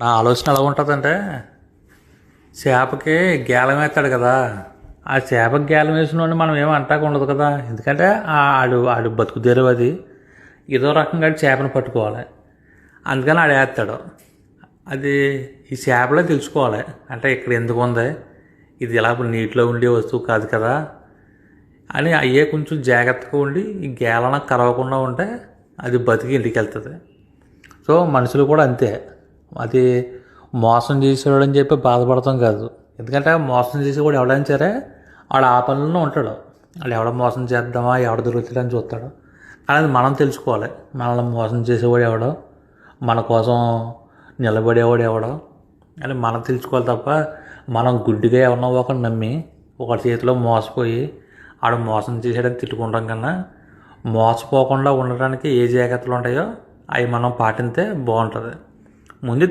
నా ఆలోచన ఎలా ఉంటుందంటే, చేపకి గేలం వేస్తాడు కదా, ఆ చేపకి గేలం వేసినోడిని మనం ఏమి అంటాక ఉండదు కదా. ఎందుకంటే ఆడు ఆడు బతుకుదేరు అది. ఏదో రకంగా చేపను పట్టుకోవాలి, అందుకని ఆడు వేస్తాడు. అది ఈ చేపలే తెలుసుకోవాలి, అంటే ఇక్కడ ఎందుకు ఉంది, ఇది ఇలా నీటిలో ఉండే వస్తువు కాదు కదా అని అయ్యే కొంచెం జాగ్రత్తగా ఉండి ఈ గేలన కరవకుండా ఉంటే అది బతికి ఇంటికి వెళ్తుంది. సో మనుషులు కూడా అంతే. అది మోసం చేసేవాడు అని చెప్పి బాధపడతాం కాదు. ఎందుకంటే మోసం చేసేవాడు ఎవడైనా సరే వాడు ఆ పనుల్లో ఉంటాడు. వాళ్ళు ఎవడ మోసం చేద్దామా, ఎవడ దొరుకుతాడని చూస్తాడు. కానీ అది మనం తెలుసుకోవాలి, మనల్ని మోసం చేసేవాడు ఎవడో, మన కోసం నిలబడేవాడు ఎవడో అని మనం తెలుసుకోవాలి. తప్ప మనం గుడ్డిగా ఎవరినో ఒకరిని నమ్మి ఒకరి చేతిలో మోసపోయి ఆడు మోసం చేసాడని తిట్టుకుంటాం కన్నా, మోసపోకుండా ఉండడానికి ఏ జాగ్రత్తలు ఉంటాయో అవి మనం పాటిస్తే బాగుంటుంది. ముందు